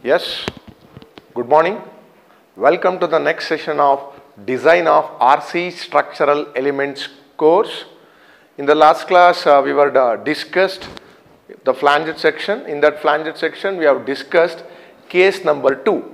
Yes, good morning. Welcome to the next session of Design of RC Structural Elements course. In the last class, we were discussed the flange section. In that flange section, we have discussed case number 2.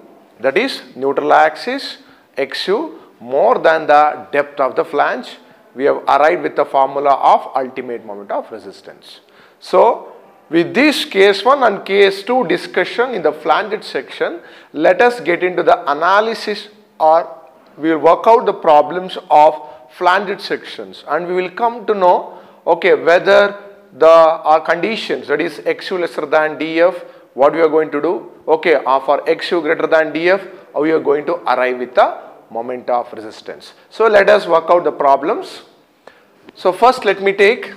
That is neutral axis XU more than the depth of the flange. We have arrived with the formula of ultimate moment of resistance. So, with this case 1 and case 2 discussion in the flanged section, let us get into the analysis, or we will work out the problems of flanged sections, and we will come to know whether our conditions, that is XU lesser than DF, what we are going to do, for XU greater than DF, how we are going to arrive with the moment of resistance. So let us work out the problems. So first let me take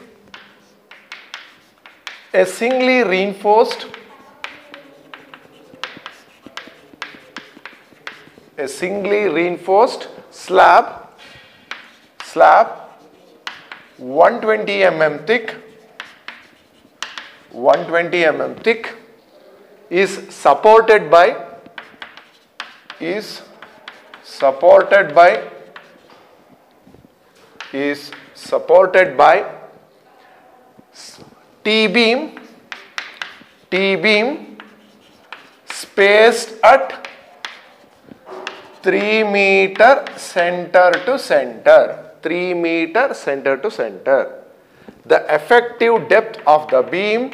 a singly reinforced slab 120 mm thick is supported by T-beam spaced at 3 meter center to center. 3 meter center to center. The effective depth of the beam,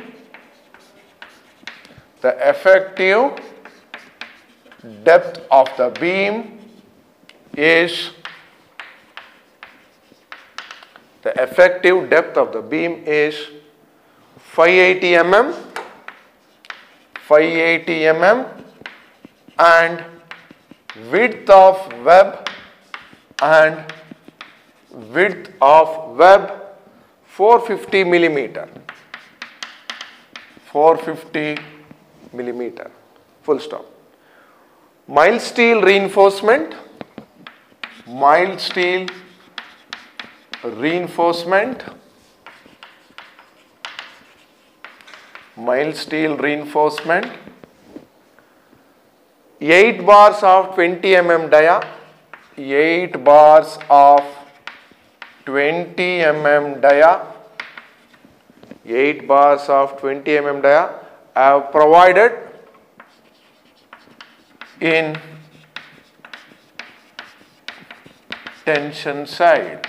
is 580 mm and width of web 450 millimeter. Full stop. Mild steel reinforcement mild steel reinforcement, 8 bars of 20 mm dia, 8 bars of 20 mm dia, 8 bars of 20 mm dia are provided in tension side.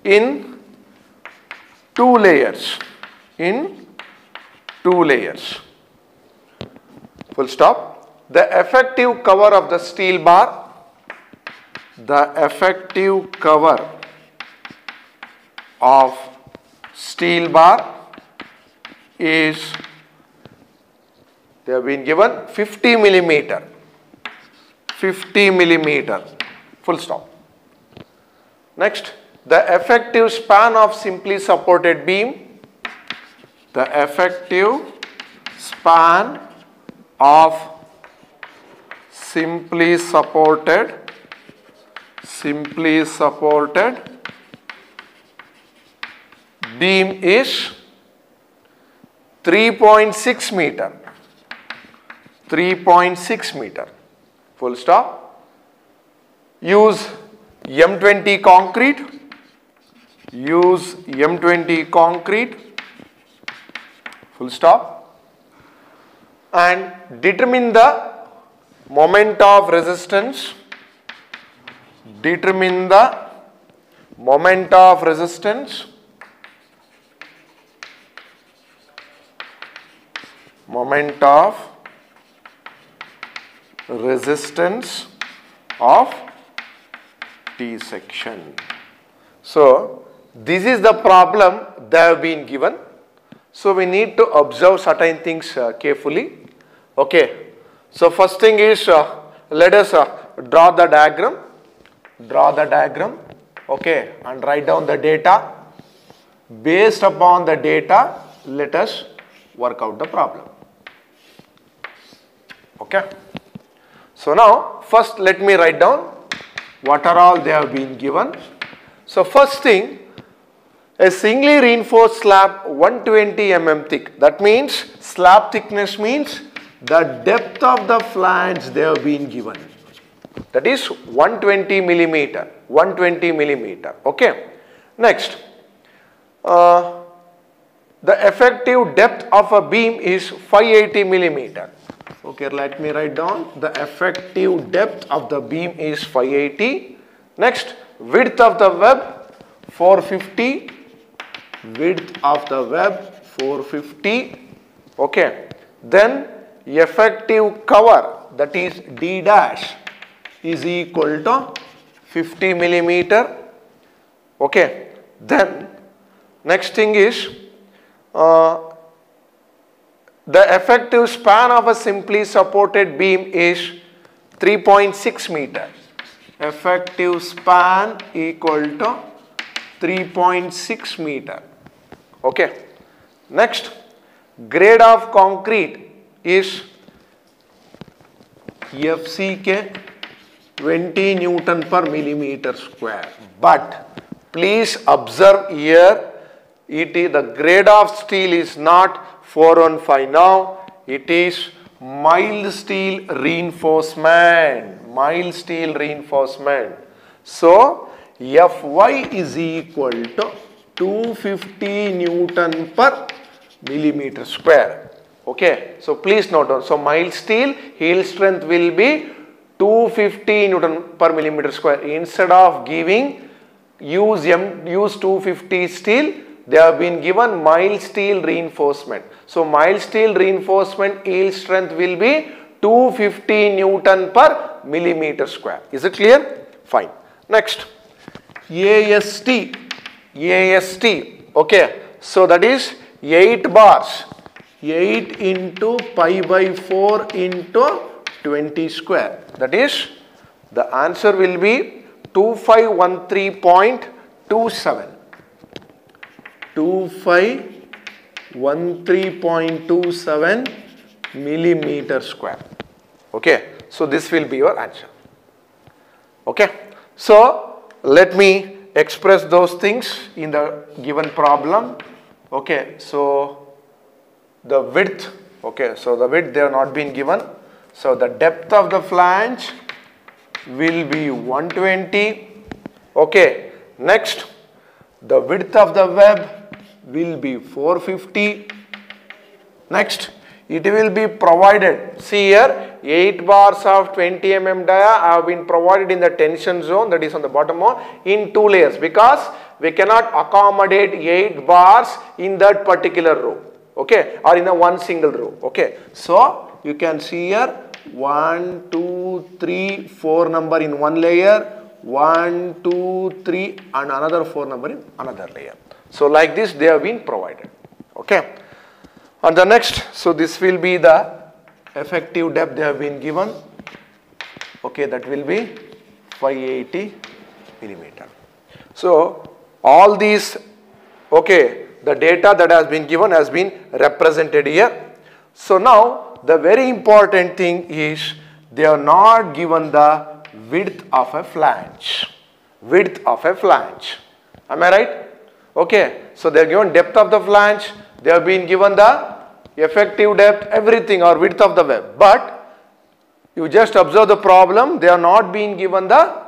In two layers. Full stop. The effective cover of the steel bar, is, they have been given 50 millimeter. Full stop. Next, the effective span of simply supported beam, beam is 3.6 meter. Full stop. Use M20 concrete. Full stop. And determine the moment of resistance. Of T section. So this is the problem they have been given. So we need to observe certain things carefully. So first thing is, let us draw the diagram. And write down the data. Based upon the data, let us work out the problem. So now first let me write down what are all they have been given. So first thing, A singly reinforced slab 120 mm thick. That means slab thickness means the depth of the flange they have been given. That is 120 millimeter. 120 millimeter. Okay. Next. The effective depth of a beam is 580 millimeter. Okay, let me write down. The effective depth of the beam is 580. Next, width of the web 450. Width of the web 450. Okay. Then effective cover, that is D dash, is equal to 50 millimeter. Okay. Then next thing is the effective span of a simply supported beam is 3.6 meter. Effective span equal to 3.6 meter. Okay. Next, grade of concrete is FCK 20 Newton per millimeter square. But please observe here, the grade of steel is not 415 now, it is mild steel reinforcement. Mild steel reinforcement. So, Fy is equal to 250 Newton per millimeter square. Okay. So, please note down. So, mild steel heel strength will be 250 Newton per millimeter square. Instead of giving use 250 steel, they have been given mild steel reinforcement. So, mild steel reinforcement yield strength will be 250 Newton per millimeter square. Is it clear? Fine. Next, AST. Okay. So, that is 8 bars. 8 into pi by 4 into 20 square. That is, the answer will be 2513.27. 2513.27 millimeter square. Okay. So, this will be your answer. Okay. So, let me express those things in the given problem. Okay. So, the width. Okay. So, the width they have not been given. So, the depth of the flange will be 120. Okay. Next, the width of the web will be 450. Next, it will be provided. See here, 8 bars of 20 mm dia have been provided in the tension zone, that is on the bottom one, in 2 layers, because we cannot accommodate 8 bars in that particular row. Okay, or in a one single row. Okay, so you can see here 1, 2, 3, 4 number in one layer, 1, 2, 3 and another 4 number in another layer. So like this they have been provided. Okay. And the next, so this will be the effective depth they have been given. Okay, that will be 580 millimeter. So all these, okay, the data that has been given has been represented here. So now the very important thing is they have not given the width of a flange. Width of a flange. Am I right? Okay. So they are given depth of the flange. They have been given the effective depth, everything, or width of the web. But you just observe the problem. They are not being given the.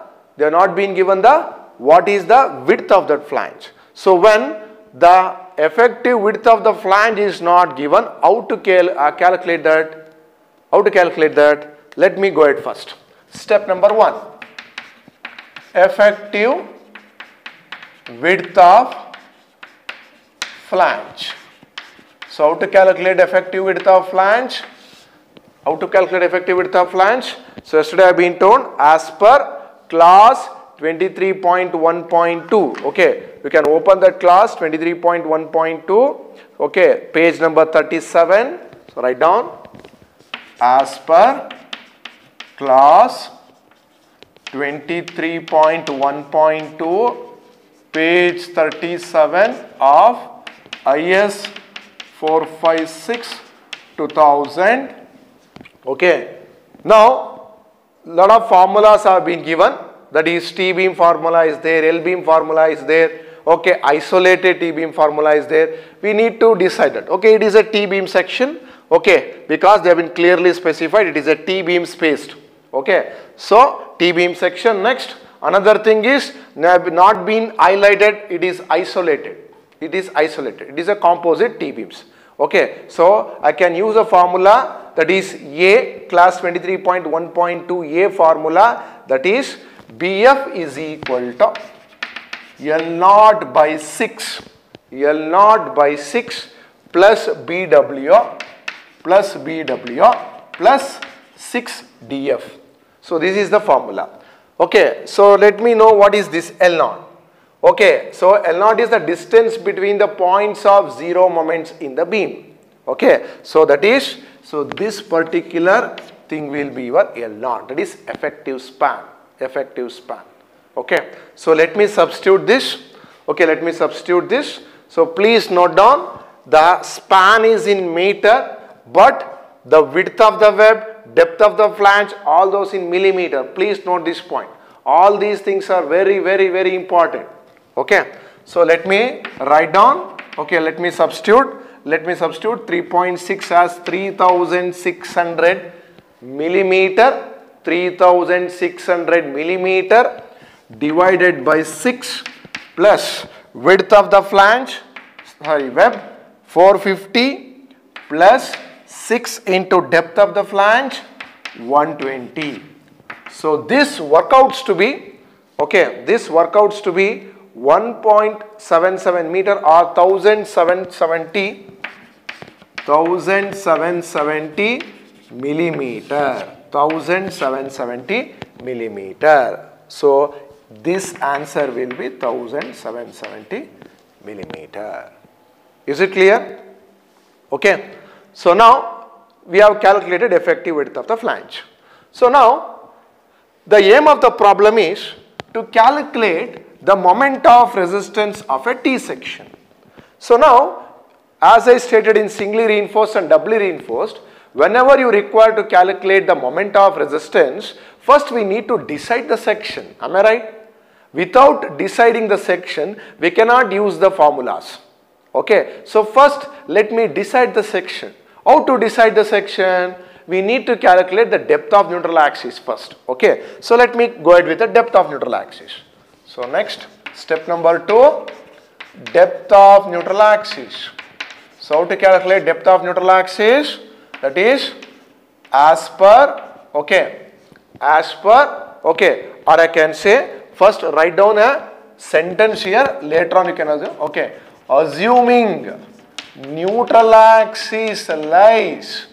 What is the width of that flange? So when the effective width of the flange is not given, how to calculate that? How to calculate that? Let me go ahead first. Step number 1. Effective width of flange. So how to calculate effective width of flange? How to calculate effective width of flange? So yesterday I have been told as per class 23.1.2. Okay, you can open that class 23.1.2. Okay, page number 37. So write down as per class 23.1.2, page 37 of IS 456-2000. Okay. Now, lot of formulas have been given. That is T beam formula is there, L beam formula is there. Okay, isolated T-beam formula is there. We need to decide that. Okay, it is a T-beam section. Okay, because they have been clearly specified, it is a T-beam spaced. Okay, so T-beam section. Next, another thing is not been highlighted, it is isolated. It is isolated. It is a composite T-beams. Okay, so I can use a formula that is A, class 23.1.2 A formula, that is BF is equal to L0 by 6, L0 by 6 plus BW plus 6 DF. So this is the formula. Okay, so let me know what is this L0. Okay, so L0 is the distance between the points of zero moments in the beam. Okay, so that is, so this particular thing will be your L0, that is effective span, effective span. Okay, so let me substitute this. Okay, let me substitute this. So please note down, the span is in meter, but the width of the web, depth of the flange, all those in millimeter. Please note this point. All these things are very, very, very important. Okay, so let me write down. Okay, let me substitute 3.6 as 3600 millimeter, 3600 millimeter divided by 6 plus width of the flange, web 450 plus 6 into depth of the flange 120. So this workouts to be, okay, this workouts to be 1.77 meter or 1770 millimeter, 1770 millimeter. So this answer will be 1770 millimeter. Is it clear? Okay. So now we have calculated effective width of the flange. So now the aim of the problem is to calculate the moment of resistance of a T section. So now, as I stated in singly reinforced and doubly reinforced, whenever you require to calculate the moment of resistance, first we need to decide the section. Am I right? Without deciding the section, we cannot use the formulas. Okay, so first let me decide the section. How to decide the section? We need to calculate the depth of neutral axis first. Okay, so let me go ahead with the depth of neutral axis. So next, step number 2, depth of neutral axis. So how to calculate depth of neutral axis? That is as per, okay, or I can say, first write down a sentence here, later on you can assume, okay, assuming neutral axis lies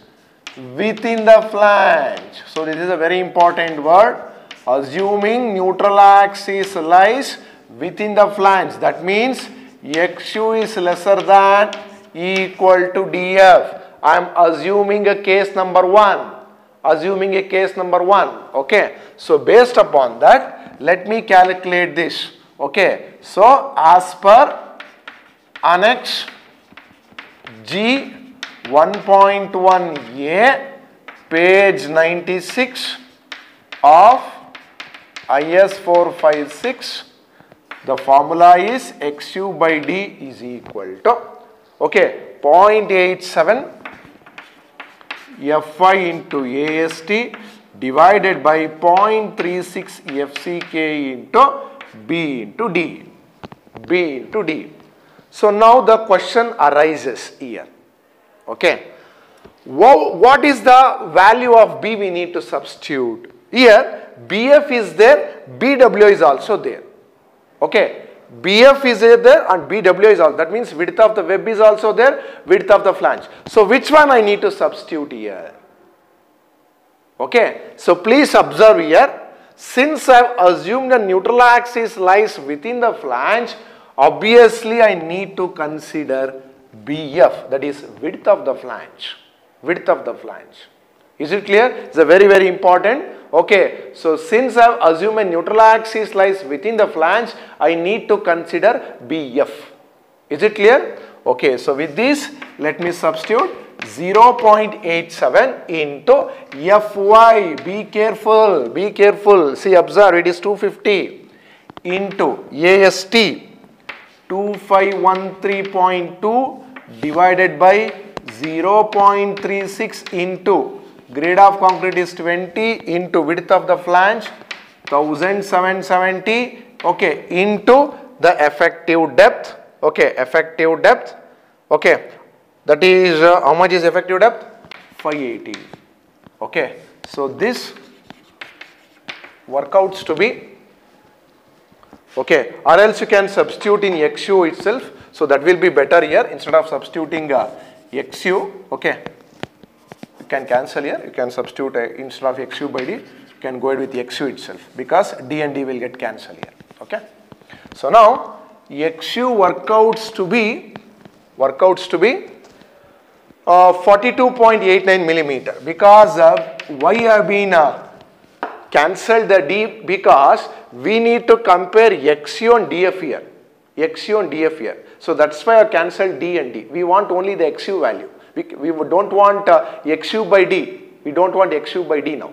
within the flange. So this is a very important word. Assuming neutral axis lies within the flange. That means XU is lesser than equal to DF. I am assuming a case number 1. Assuming a case number 1. Okay. So based upon that, let me calculate this. Okay. So as per Annex G 1.1a, page 96 of IS 456, the formula is XU by D is equal to, okay, 0.87 Fi into AST divided by 0.36 FCK into B into D. B into D. So now the question arises here. Okay. What is the value of B we need to substitute? Here BF is there, BW is also there. Okay. BF is there and BW is also. That means width of the web is also there, width of the flange. So which one I need to substitute here? Okay. So please observe here. Since I have assumed the neutral axis lies within the flange, obviously I need to consider BF, that is width of the flange. Width of the flange. Is it clear? It's a very, very important. Okay. So since I have assumed a neutral axis lies within the flange, I need to consider BF. Is it clear? Okay. So with this, let me substitute 0.87 into Fy. Be careful. Be careful. See, observe, it is 250 into AST 2513.2 divided by 0.36 into grade of concrete is 20 into width of the flange 1770, okay, into the effective depth, okay, effective depth, okay, that is how much is effective depth? 580, okay. So this workouts to be, okay, or else you can substitute in XU itself, so that will be better here instead of substituting XU, okay. You can cancel here, you can substitute instead of XU by D, you can go ahead with XU itself because D and D will get cancelled here, okay. So now XU workouts to be 42.89 millimeter, because why have been cancelled the D, because we need to compare XU and DF here, XU and DF here. So that's why I cancelled D and D. We want only the XU value. We don't want XU by D. We don't want XU by D now.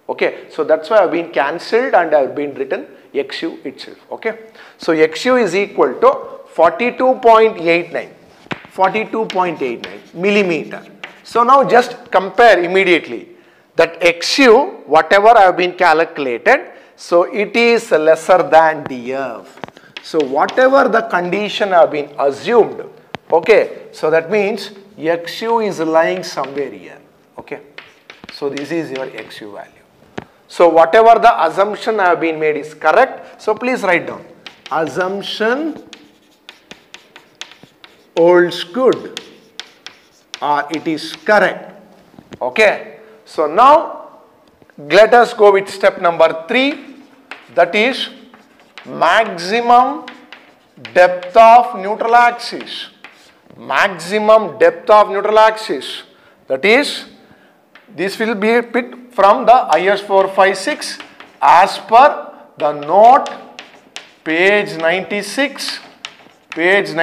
Okay. So that's why I've been cancelled and I've been written XU itself. Okay. So XU is equal to 42.89 millimeter. So now just compare immediately that XU, whatever I have been calculated, so it is lesser than DF. So whatever the condition have been assumed, okay, so that means XU is lying somewhere here, okay. So this is your XU value. So whatever the assumption have been made is correct. So please write down. Assumption holds good or it is correct, okay. So now let us go with step number 3, that is maximum depth of neutral axis. Maximum depth of neutral axis, that is, this will be picked from the IS 456 as per the note page 96 based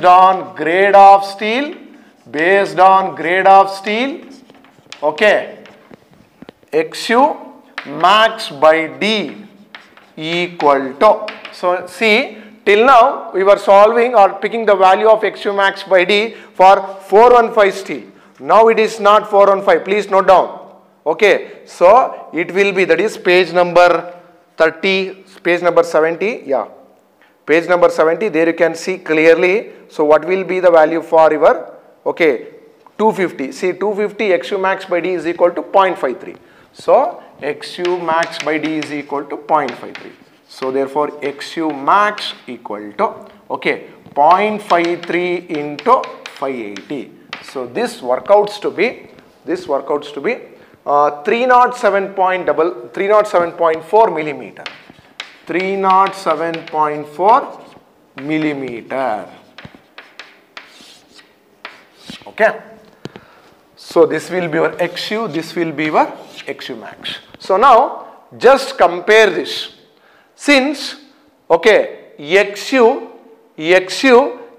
on grade of steel, okay, XU max by D equal to, so see, till now we were solving or picking the value of XU max by D for 415 steel. Now it is not 415, please note down, okay. So it will be, that is page number 30, page number 70, yeah, page number 70, there you can see clearly. So what will be the value for your, okay, 250, see 250 XU max by D is equal to 0.53. So XU max by D is equal to 0.53. So therefore XU max equal to, okay, 0.53 into 580. So this workouts to be 307.4 millimeter. 307.4 millimeter. Okay. So this will be your XU, this will be your XU max. So now just compare this. Since, okay, XU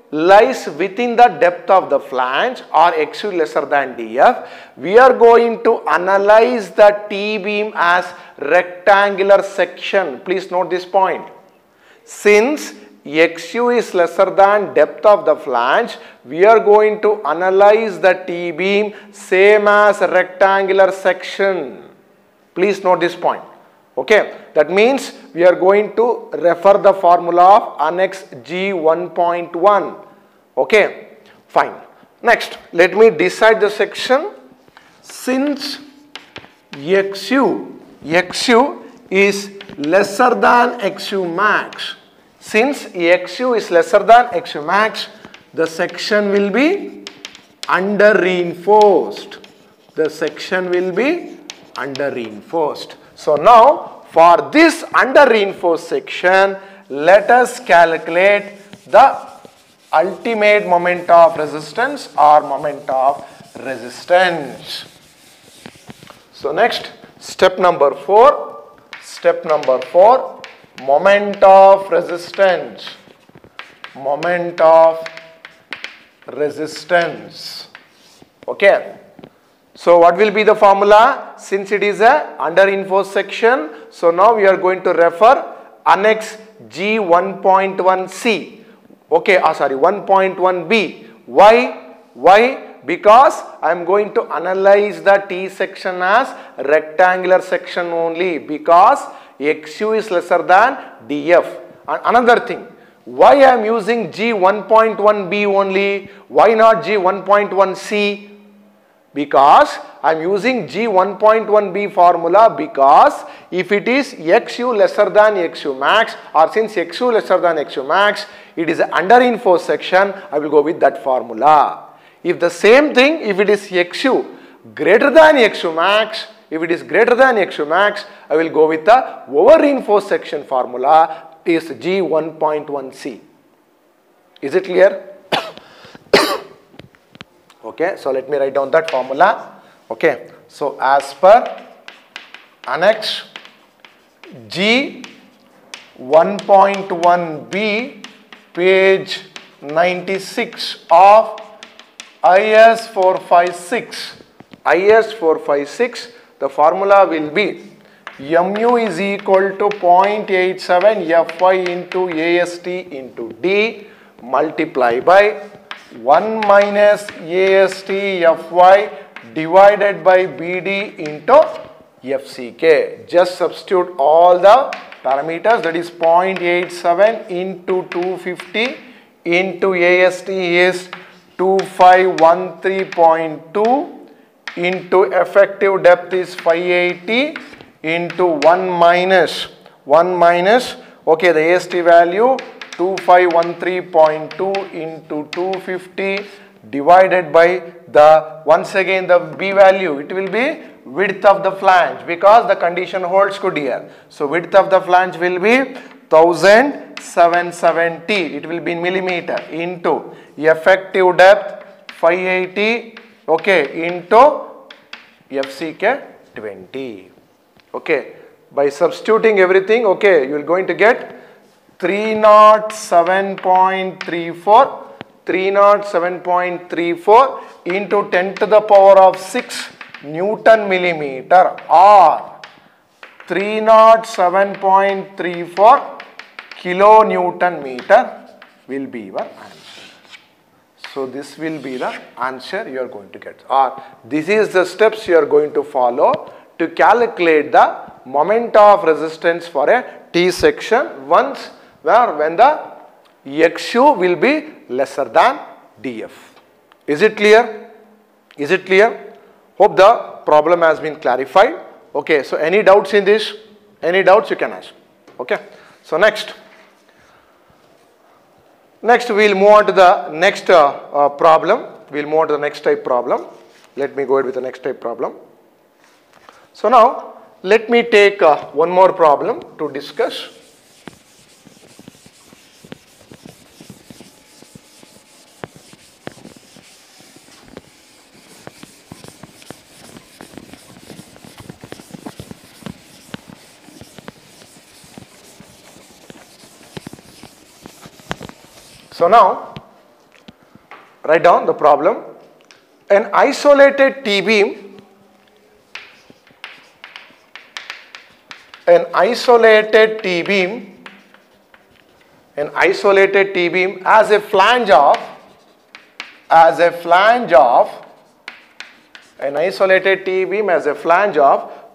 lies within the depth of the flange or XU lesser than DF, we are going to analyze the T-beam as rectangular section. Please note this point. Since XU is lesser than depth of the flange, we are going to analyze the T-beam same as rectangular section. Please note this point. Okay, that means we are going to refer the formula of Annex G 1.1. Okay, fine. Next, let me decide the section. Since XU is lesser than XU max, since XU is lesser than XU max, the section will be under reinforced. The section will be under reinforced. So now for this under reinforced section, let us calculate the ultimate moment of resistance or moment of resistance. So next, step number 4. Step number 4, moment of resistance. Moment of resistance. Okay. So what will be the formula? Since it is a under reinforced section, so now we are going to refer annex G 1.1c. Okay, sorry, 1.1b. Why? Because I am going to analyze the T section as rectangular section only, because XU is lesser than DF. And another thing, why I am using G 1.1b only? Why not G 1.1c? Because I am using G 1.1b formula, because if it is XU lesser than XU max, or since XU lesser than XU max, it is underinforced section, I will go with that formula. If the same thing, if it is XU greater than XU max, I will go with the over-reinforced section formula, is G 1.1c. Is it clear? Okay, so let me write down that formula. Okay, so as per annex G 1.1b, page 96 of IS 456, the formula will be mu is equal to 0.87 Fy into AST into D multiply by 1 minus AST Fy divided by BD into FCK. Just substitute all the parameters, that is 0.87 into 250 into AST is 2513.2 into effective depth is 580 into 1 minus, okay, the AST value 2513.2 into 250 divided by the, once again the B value, it will be width of the flange, because the condition holds good here. So width of the flange will be 1770, it will be in millimeter, into effective depth 580, okay, into FCK 20. Okay, by substituting everything, okay, you are going to get 307.34 into 10 to the power of 6 Newton millimeter, or 307.34 kilonewton meter will be your answer. So this will be the answer you are going to get, or this is the steps you are going to follow to calculate the moment of resistance for a T section once when the XU will be lesser than DF. Is it clear? Is it clear? Hope the problem has been clarified. Okay, so any doubts in this? Any doubts you can ask. Okay, so next we will move on to the next problem. We will move on to the next type problem. Let me go ahead with the next type problem. So now let me take one more problem to discuss. So now write down the problem. An isolated T-beam has a flange of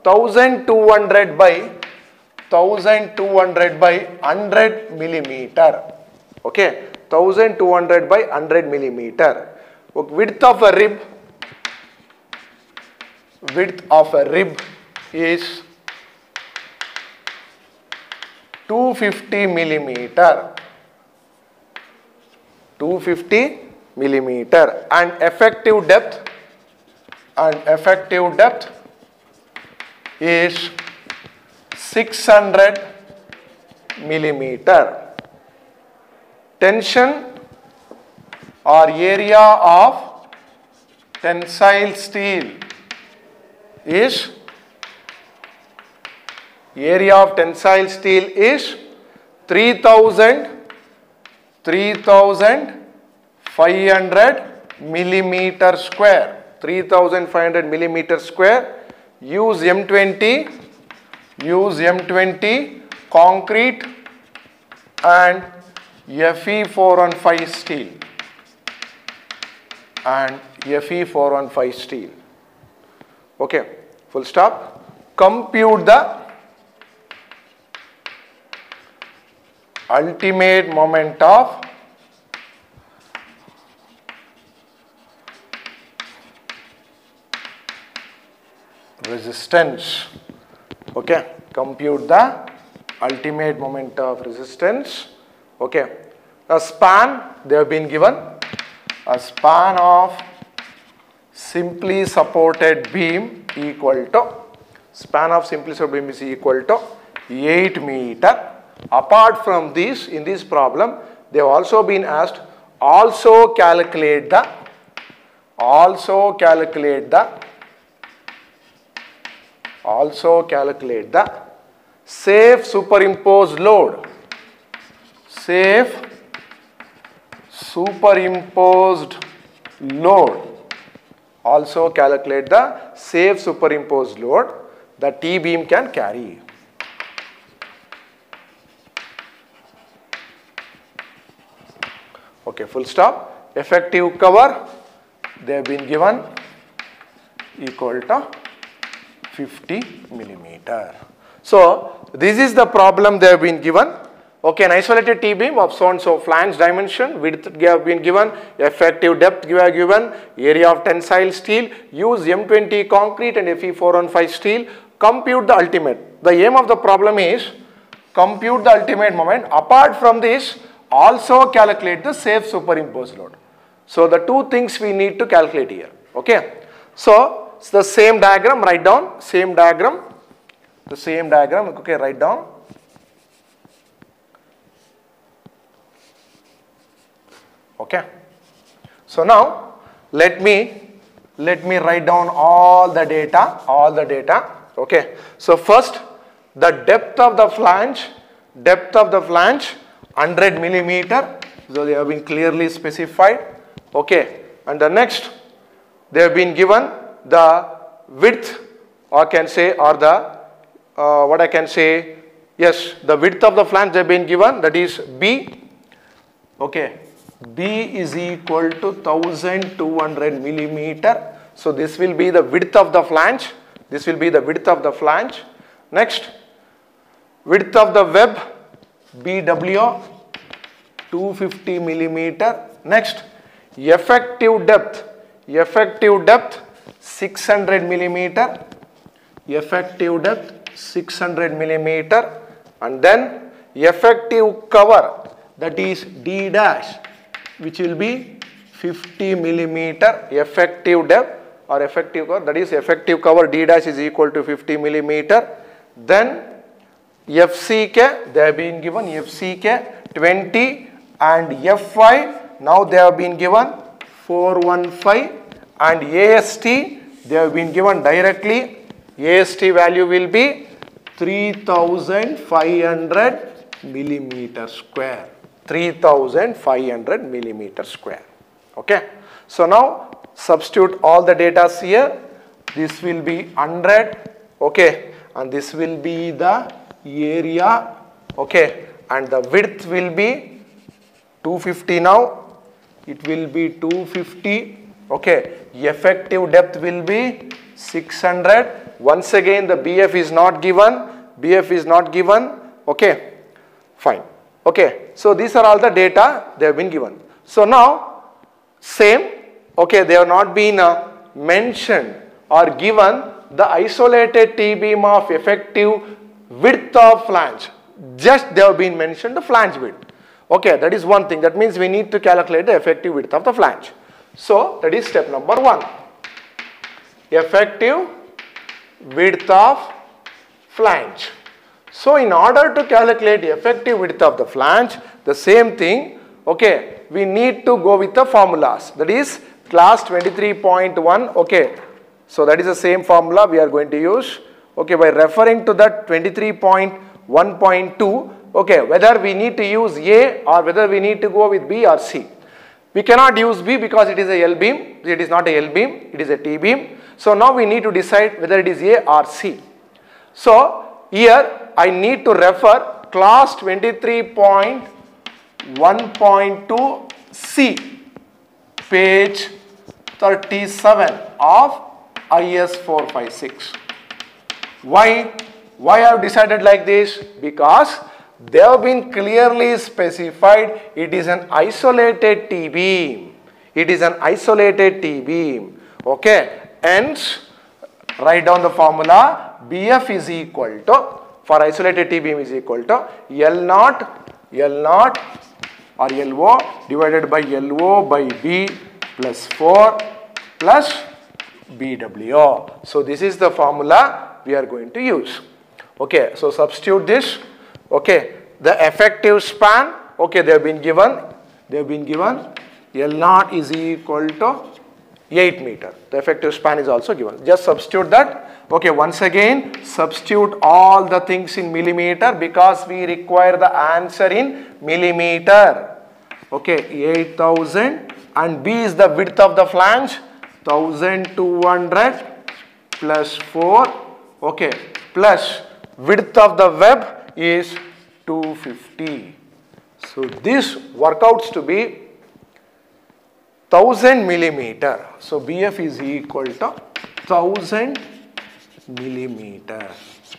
1200 by 100 millimeter. Okay, 1200 by 100 millimeter. Width of a rib is 250 millimeter. And effective depth is 600 millimeter. Tension or area of tensile steel is 3500 millimeter square. 3500 millimeter square. Use M20 concrete and Fe415 steel and Fe415 steel. Okay, full stop. Compute the ultimate moment of resistance. Okay, compute the ultimate moment of resistance. Okay, a span they have been given, a span of simply supported beam equal to, span of simply supported beam is equal to 8 meter. Apart from this, in this problem, they have also been asked, also calculate the safe superimposed load. Safe superimposed load. Also calculate the safe superimposed load the T-beam can carry. Okay, full stop. Effective cover, they have been given equal to 50 millimeter. So, this is the problem they have been given. Okay, an isolated T-beam of so and so flange dimension, width have been given, effective depth given, area of tensile steel, use M20 concrete and Fe415 steel, compute the ultimate. The aim of the problem is compute the ultimate moment. Apart from this, also calculate the safe superimposed load. So, the two things we need to calculate here. Okay. So, it's the same diagram, write down, same diagram, okay, write down. Okay. So, now let me write down all the data. Okay. So, first the depth of the flange 100 millimeter. So, they have been clearly specified. Okay. And the next, they have been given the width, or can say, or the yes, the width of the flange they have been given, that is B. Okay. B is equal to 1200 millimeter. So, this will be the width of the flange. Next, width of the web BW 250 millimeter. Next, effective depth 600 millimeter. And then effective cover, that is D dash, which will be 50 millimeter. Effective depth or effective cover, that is effective cover D dash is equal to 50 millimeter. Then FCK, they have been given FCK 20 and Fy, now they have been given 415, and AST they have been given directly. AST value will be 3500 millimeter square. 3500 millimeter square. Okay. So, now substitute all the data here. This will be 100. Okay. And this will be the area. Okay. And the width will be 250 now. It will be 250. Okay. Effective depth will be 600. Once again, the BF is not given. Okay. Fine. Okay. So, these are all the data they have been given. So, now same. Okay. They have not been mentioned or given the isolated T-beam of effective width of flange. Just they have been mentioned the flange width. Okay. That is one thing. That means we need to calculate the effective width of the flange. So, that is step number 1. Effective width of flange. So, in order to calculate the effective width of the flange, the same thing, okay, we need to go with the formulas. That is class 23.1, okay. So, that is the same formula we are going to use, okay, by referring to that 23.1.2, okay, whether we need to use A or whether we need to go with B or C. We cannot use B because it is a L beam, it is not a L beam, it is a T beam. So, now we need to decide whether it is A or C. So, here I need to refer class 23.1.2C, page 37 of IS 456. Why I have decided like this? Because they have been clearly specified it is an isolated T-beam. It is an isolated T-beam. Okay. Hence, write down the formula. BF is equal to, for isolated T-beam is equal to L0 or LO divided by LO by B plus 4 plus BW. So this is the formula we are going to use. Okay, so substitute this. Okay, the effective span, okay, they have been given L0 is equal to 8 meter. The effective span is also given. Just substitute that. Okay, once again, substitute all the things in millimeter because we require the answer in millimeter. Okay, 8000 and B is the width of the flange, 1200 plus 4, okay, plus width of the web is 250. So this workouts to be 1000 millimeter. So BF is equal to 1000 millimeter.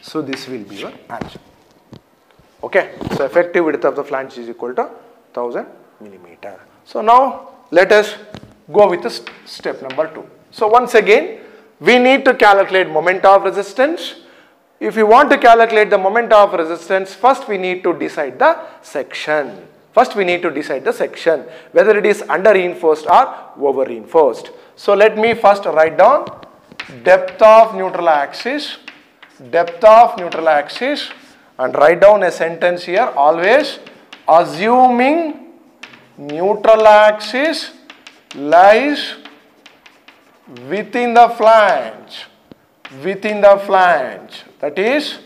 So this will be your answer. Okay. So effective width of the flange is equal to 1000 millimeter. So now let us go with the step number 2. So once again, we need to calculate moment of resistance. If you want to calculate the moment of resistance, first we need to decide the section. Whether it is under reinforced or over reinforced. So let me first write down depth of neutral axis and write down a sentence here, always assuming neutral axis lies within the flange, that is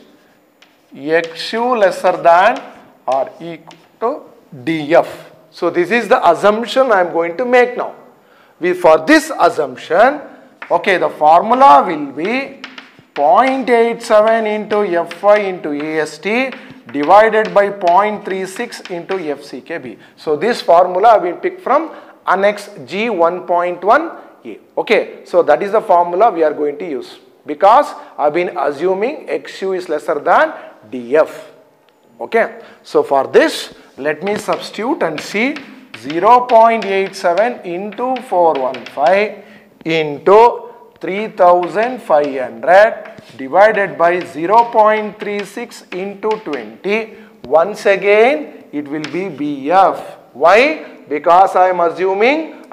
XU lesser than or equal to DF. So this is the assumption I am going to make now. For this assumption, okay, the formula will be 0.87 into Fy into AST divided by 0.36 into FCKB. So this formula I will pick from Annex G 1.1a. Okay, so that is the formula we are going to use because I have been assuming XU is lesser than DF. Okay, so for this, let me substitute and see 0.87 into 415 into 3500 divided by 0.36 into 20. Once again, it will be BF. Why? Because I am assuming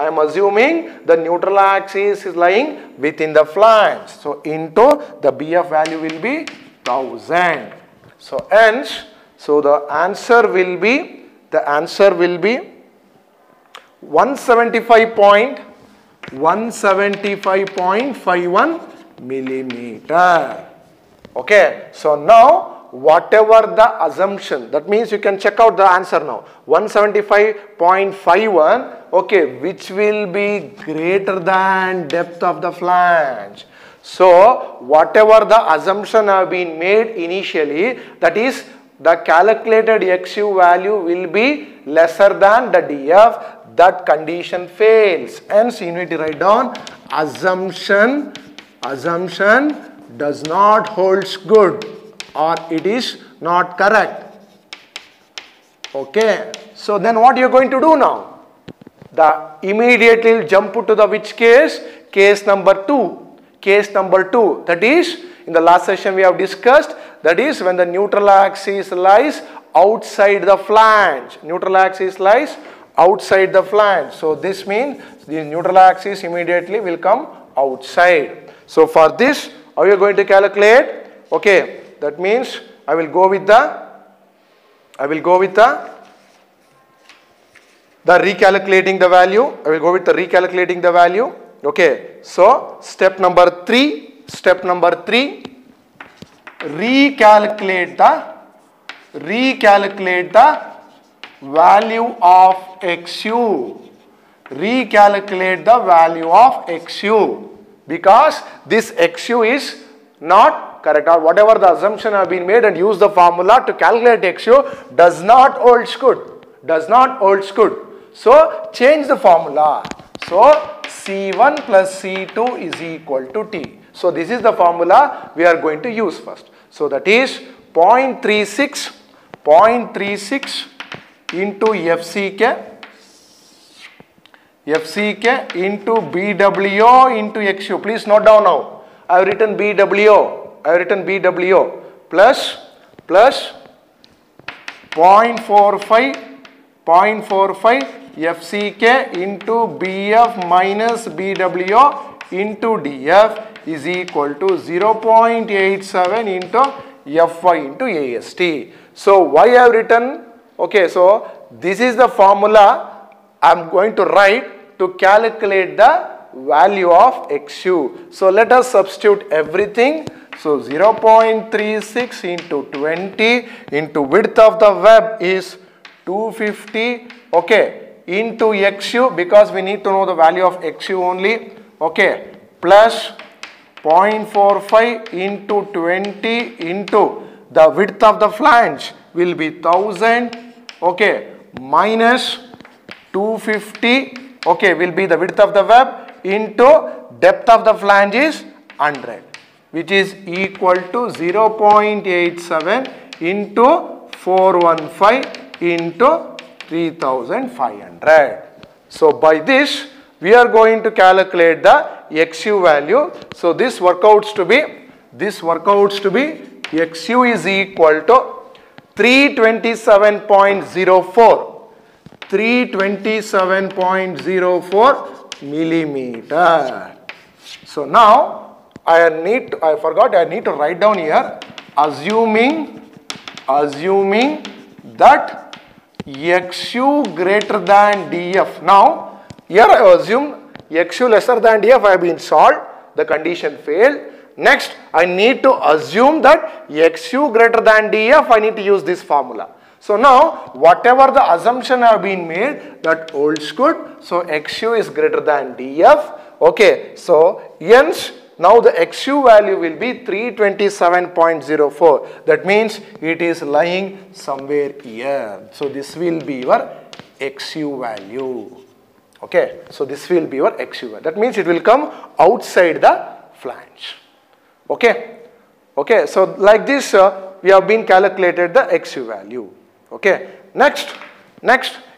the neutral axis is lying within the flange. So into the BF value will be 1000. So hence, so the answer will be 175.51 millimeter. Okay, so now whatever the assumption, that means you can check out the answer now. 175.51, okay, which will be greater than depth of the flange. So whatever the assumption have been made initially, that is the calculated XU value will be lesser than the DF, that condition fails. Hence you need to write down assumption does not holds good or it is not correct. Okay, so then what you are going to do now? Immediately jump to the which case? Case number 2. That is, in the last session we have discussed, that is when the neutral axis lies outside the flange. So this means the neutral axis immediately will come outside. So for this, how are you going to calculate? Okay, that means I will go with the recalculating the value. Okay, so step number 3, recalculate the value of XU. Recalculate the value of XU because this XU is not correct, or whatever the assumption have been made and use the formula to calculate XU does not holds good. Does not holds good. So change the formula. So C1 plus C2 is equal to T. So this is the formula we are going to use first. So that is 0.36 into FCK into BWO into XU. Please note down now. I have written BWO. Plus 0.45 FCK into BF minus BWO into DF is equal to 0.87 into FY into AST. So why I have written, okay, so this is the formula I am going to write to calculate the value of XU. So let us substitute everything. So 0.36 into 20 into width of the web is 250, okay, into XU, because we need to know the value of XU only, okay, plus 0.45 into 20 into the width of the flange will be 1000, okay, minus 250, okay, will be the width of the web into depth of the flange is 100, which is equal to 0.87 into 415 into 3500. So by this we are going to calculate the XU value. So this workouts to be XU is equal to 327.04 millimeter. So now I need to write down here, assuming that XU greater than DF. Now here I assume XU lesser than DF have been solved, the condition failed. Next I need to assume that XU greater than DF, I need to use this formula. So now whatever the assumption have been made, that holds good. So XU is greater than DF. Okay, so hence now the XU value will be 327.04. That means it is lying somewhere here. So this will be your XU value. Okay, so this will be your XU value. That means it will come outside the flange. Okay, okay. So like this we have been calculated the XU value. Okay. Next,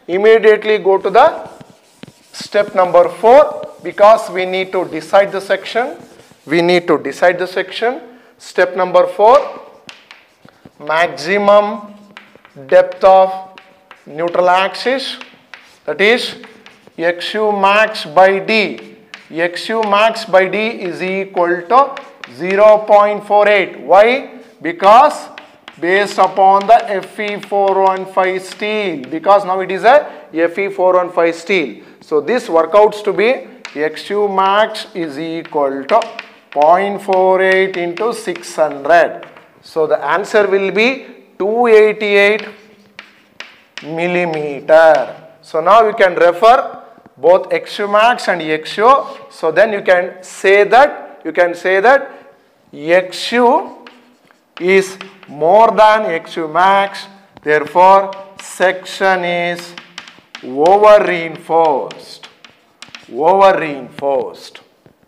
immediately go to the step number 4, because we need to decide the section. Step number 4, maximum depth of neutral axis, that is XU max by D. XU max by D is equal to 0.48. Why? Because based upon the Fe415 steel, because now it is a Fe415 steel. So this workouts to be XU max is equal to 0.48 into 600. So the answer will be 288 millimeter. So now you can refer both XU max and XU. So then you can say that XU is more than XU max. Therefore section is over reinforced.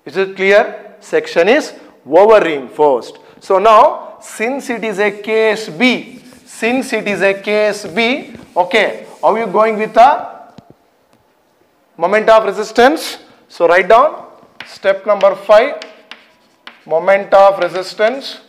Is it clear? Section is over reinforced. So now since it is a case B, okay, how are you going with the moment of resistance? So write down step number 5, moment of resistance.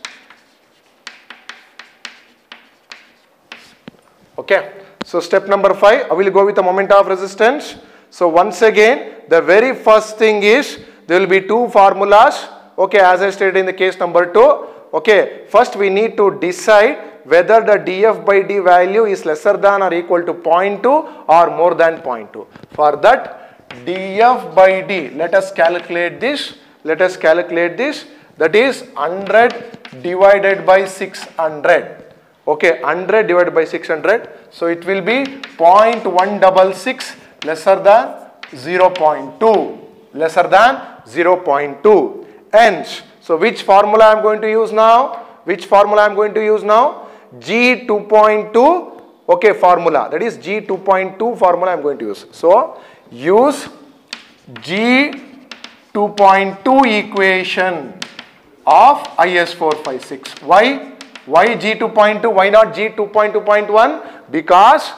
Okay, so step number 5, I will go with the moment of resistance. So once again, the very first thing is there will be two formulas. Okay, as I stated in the case number 2. Okay, first we need to decide whether the dF by D value is lesser than or equal to 0.2 or more than 0.2. For that, dF by D, let us calculate this. That is 100 divided by 600. Okay, 100 divided by 600. So it will be 0.166 lesser than 0.2. Hence So which formula I am going to use now? Which formula I am going to use now? G 2.2, okay, formula. That is G 2.2 formula I am going to use. So use G 2.2 equation of IS 456. Why? Why G 2.2? Why not G 2.2.1? Because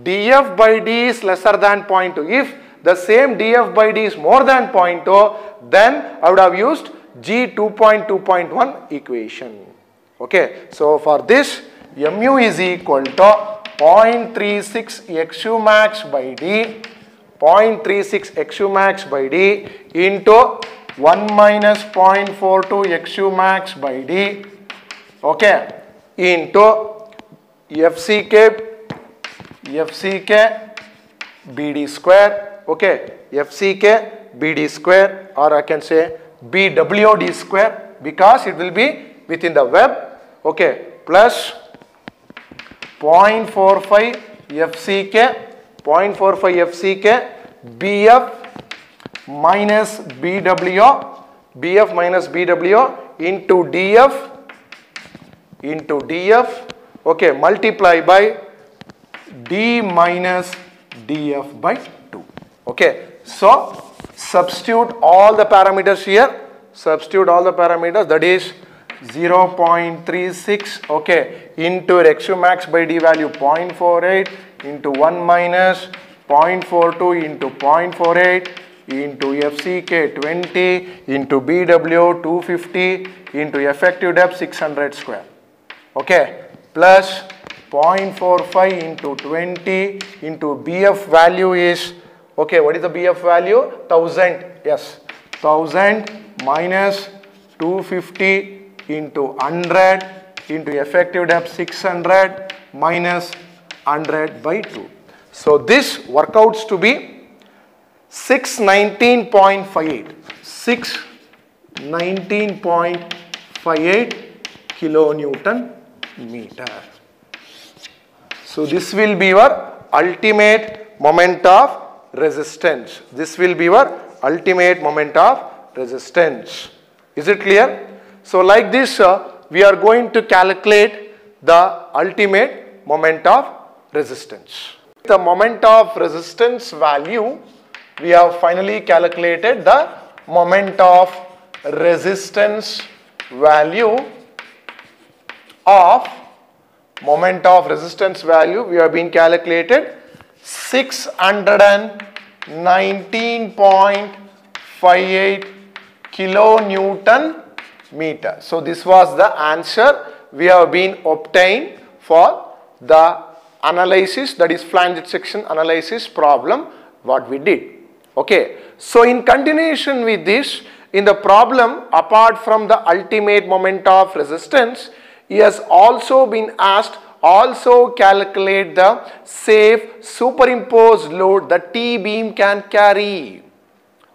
df by d is lesser than 0.2. If the same df by d is more than 0.2, then I would have used G 2.2.1 equation. Okay, so for this, mu is equal to 0.36 xu max by d, 0.36 xu max by d into 1 minus 0.42 xu max by d, okay, into FCK BD square, okay, FCK BD square, or I can say BWD square, because it will be within the web, okay, plus 0.45 FCK BF minus BW into DF, okay, multiply by D minus DF by 2. Okay, so substitute all the parameters here. Substitute all the parameters, that is 0.36, okay, into xu max by d value 0.48 into 1 minus 0.42 into 0.48 into FCK 20 into BW 250 into effective depth 600 square, okay, plus 0.45 into 20 into BF value is, okay, what is the BF value? 1000, yes, 1000 minus 250 into 100 into effective depth 600 minus 100 by 2. So this workouts to be 619.58. 619.58 kilonewton meter. So this will be your ultimate moment of resistance. This will be your ultimate moment of resistance. Is it clear? So like this, we are going to calculate the ultimate moment of resistance. The moment of resistance value, we have finally calculated the moment of resistance value of we have been calculated 619.58 kilonewton meter. So this was the answer we have been obtained for the analysis, that is flange section analysis problem what we did. Okay, so in continuation with this, in the problem, apart from the ultimate moment of resistance, he has also been asked also calculate the safe superimposed load the T-beam can carry.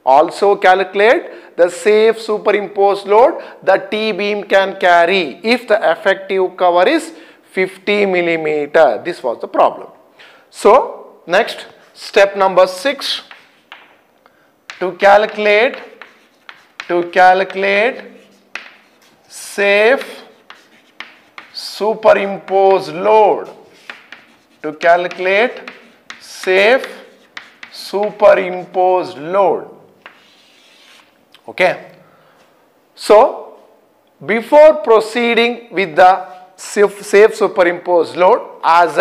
Also calculate the safe superimposed load the T-beam can carry if the effective cover is 50 millimeter. This was the problem. So next, step number 6, to calculate safe superimposed load. To calculate safe superimposed load. Okay. So before proceeding with the safe superimposed load, as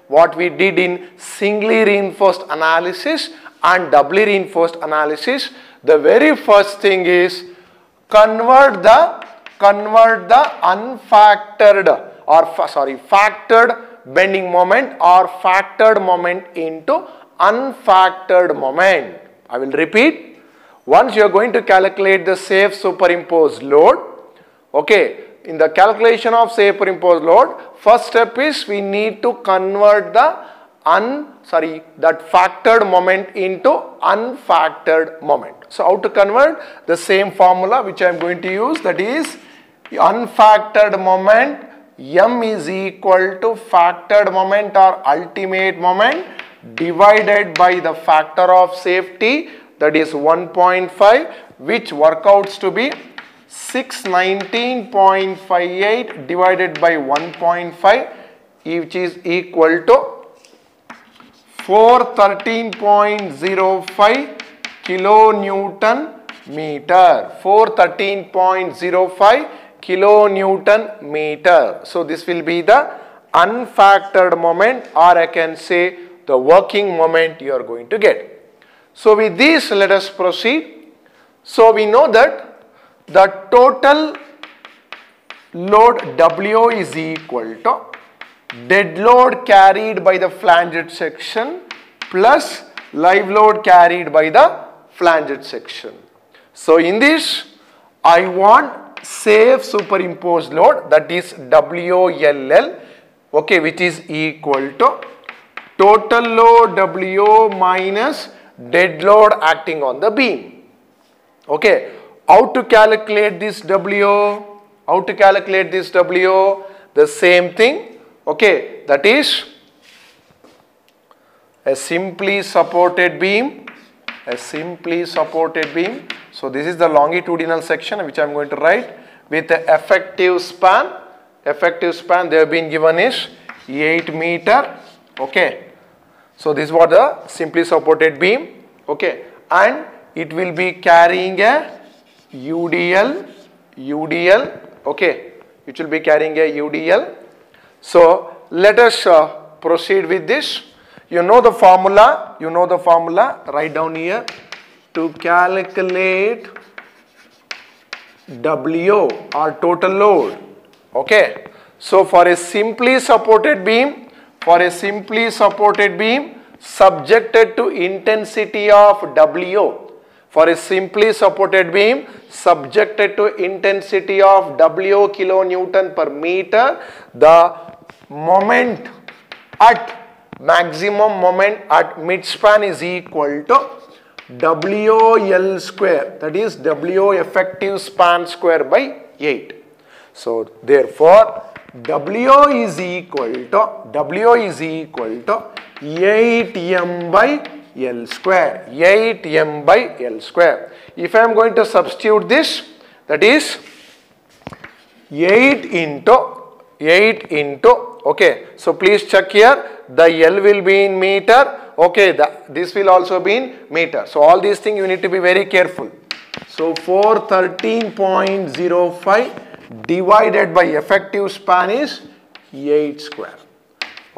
what we did in singly reinforced analysis and doubly reinforced analysis, the very first thing is convert the factored bending moment or factored moment into unfactored moment. I will repeat. Once you are going to calculate the safe superimposed load, okay, in the calculation of safe superimposed load, first step is we need to convert the that factored moment into unfactored moment. So how to convert? The same formula which I am going to use, that is unfactored moment, M is equal to factored moment or ultimate moment divided by the factor of safety, that is 1.5, which workouts to be 619.58 divided by 1.5, which is equal to 413.05 kilonewton meter. 413.05 kilonewton meter. So this will be the unfactored moment, or I can say the working moment you are going to get. So with this, let us proceed. So we know that the total load W is equal to dead load carried by the flanged section plus live load carried by the flanged section. So in this, I want safe superimposed load, that is WLL, okay, which is equal to total load W minus dead load acting on the beam. Okay, how to calculate this W? How to calculate this W? The same thing, okay, that is a simply supported beam, a simply supported beam. So this is the longitudinal section which I am going to write with the effective span. Effective span they have been given is 8 meter, okay. So this was the simply supported beam, okay, and it will be carrying a UDL, okay, it will be carrying a UDL. So let us proceed with this. You know the formula, write down here. To calculate W or total load, okay. So for a simply supported beam, subjected to intensity of W, for a simply supported beam subjected to intensity of W kilonewton per meter, the moment at maximum moment at midspan is equal to WL square, that is W effective span square by 8. So therefore W is equal to 8m by L square, 8m by L square. If I am going to substitute this, that is 8 into, okay, so please check here, the L will be in meter, okay, this will also be in meter. So all these things you need to be very careful. So 413.05 divided by effective span is 8 square,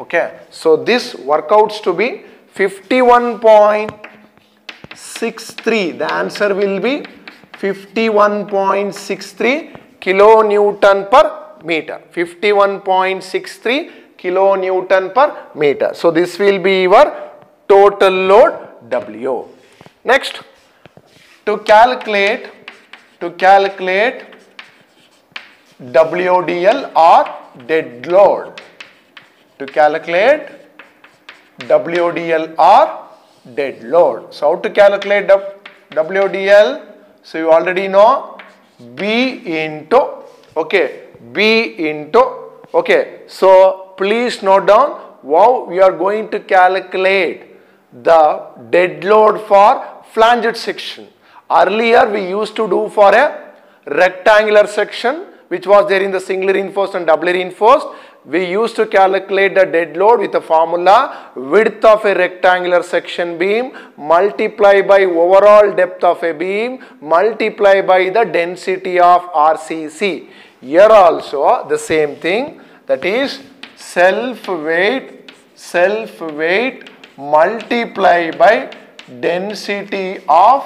okay. So this workouts to be 51.63, the answer will be 51.63 kilonewton per meter, 51.63 kilonewton per meter. So this will be your total load W. Next, to calculate WDL or dead load. To calculate WDL or dead load. So how to calculate WDL? So you already know B into, okay, okay. So please note down how we are going to calculate the dead load for flanged section. Earlier we used to do for a rectangular section which was there in the singly reinforced and doubly reinforced. We used to calculate the dead load with the formula width of a rectangular section beam multiply by overall depth of a beam multiply by the density of RCC. Here also the same thing, that is self weight multiply by density of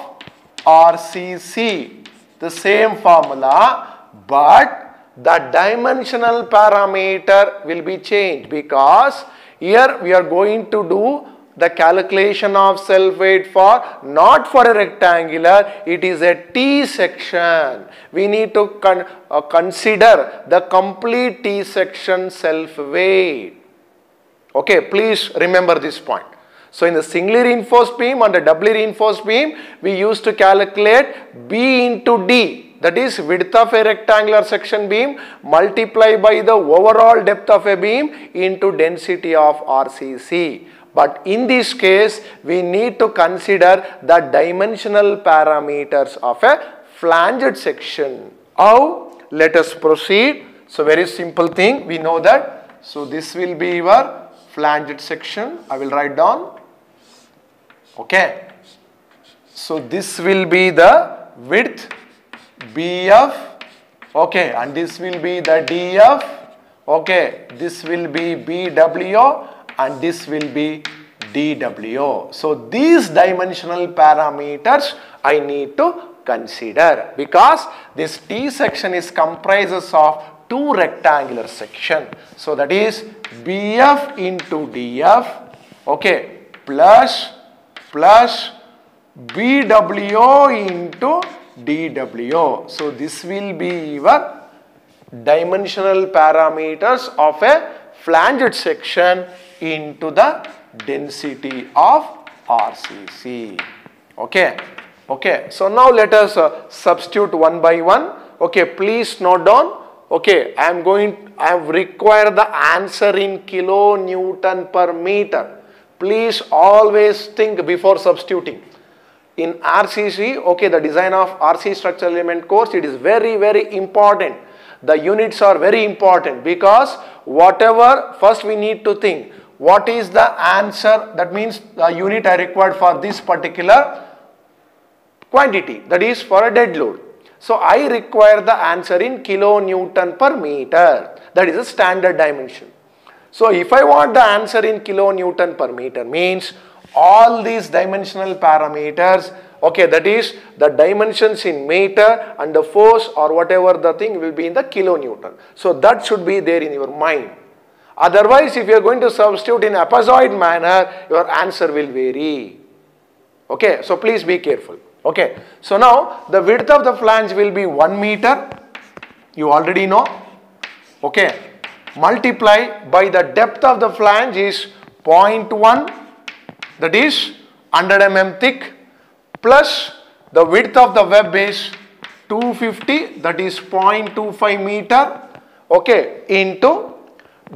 RCC. The same formula, but the dimensional parameter will be changed, because here we are going to do the calculation of self weight for not for a rectangular, it is a T section. We need to consider the complete T section self weight. Okay, please remember this point. So in the singly reinforced beam and the doubly reinforced beam, we used to calculate B into D, that is width of a rectangular section beam multiply by the overall depth of a beam into density of RCC. But in this case, we need to consider the dimensional parameters of a flanged section How? Let us proceed. So very simple thing, we know that. So this will be your flanged section. I will write down. Okay. So this will be the width BF. Okay, and this will be the DF. Okay, this will be BW and this will be DW. So these dimensional parameters I need to consider, because this T section is comprises of two rectangular section. So that is BF into DF, okay, plus BW into DW. So this will be your dimensional parameters of a flanged section into the density of RCC. Okay. Okay. So now let us substitute one by one. Okay. Please note down. Okay. I have required the answer in kilonewton per meter. Please always think before substituting. In RCC, okay, the design of RC structural element course, it is very, very important. The units are very important, because whatever, first we need to think, what is the answer, that means the unit I required for this particular quantity, that is for a dead load. So I require the answer in kilonewton per meter, that is a standard dimension. So if I want the answer in kilonewton per meter, means all these dimensional parameters, okay, that is the dimensions in meter and the force or whatever the thing will be in the kilonewton. So that should be there in your mind. Otherwise, if you are going to substitute in apposite manner, your answer will vary. Okay, so please be careful. Okay, so now the width of the flange will be 1 meter. You already know. Okay, multiply by the depth of the flange is 0.1. That is 100 mm thick, plus the width of the web is 250, that is 0.25 meter, okay, into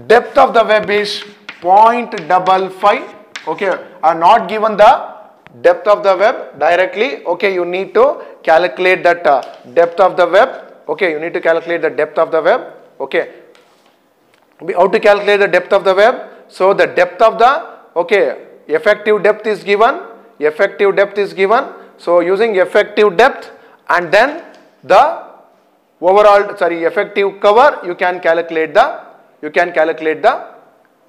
depth of the web is 0.55, okay. I have not given the depth of the web directly, okay. You need to calculate that depth of the web, okay. You need to calculate the depth of the web, okay. How to calculate the depth of the web? So the depth of the, okay, effective depth is given, so using effective depth and then the overall, effective cover, you can calculate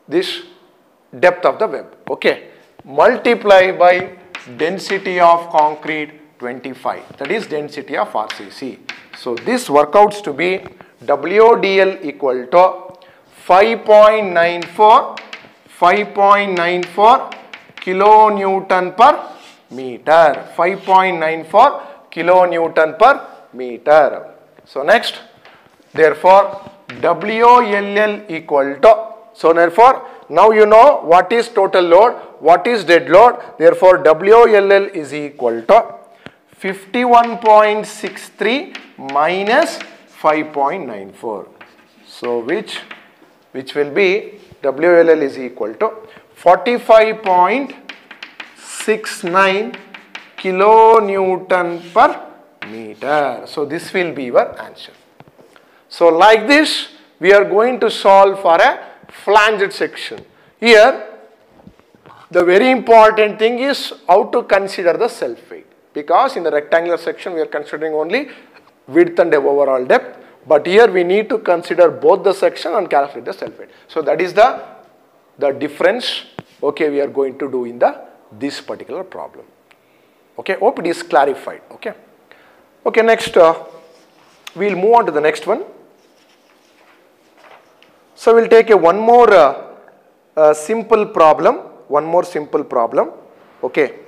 this depth of the web, okay. Multiply by density of concrete 25, that is density of RCC. So this workouts to be WDL equal to 5.94 kilonewton per meter. 5.94 kilonewton per meter. So next, therefore WLL equal to, so therefore now you know what is total load, what is dead load. Therefore WLL is equal to 51.63 minus 5.94. So which will be WLL is equal to 45.69 kilonewton per meter. So this will be your answer. So like this, we are going to solve for a flanged section. Here, the very important thing is how to consider the self weight, because in the rectangular section we are considering only width and overall depth, but here we need to consider both the section and calculate the self weight. So that is the difference, okay, we are going to do in this particular problem. Okay, hope it is clarified. Okay, okay, next we will move on to the next one. So we will take one more simple problem. Okay.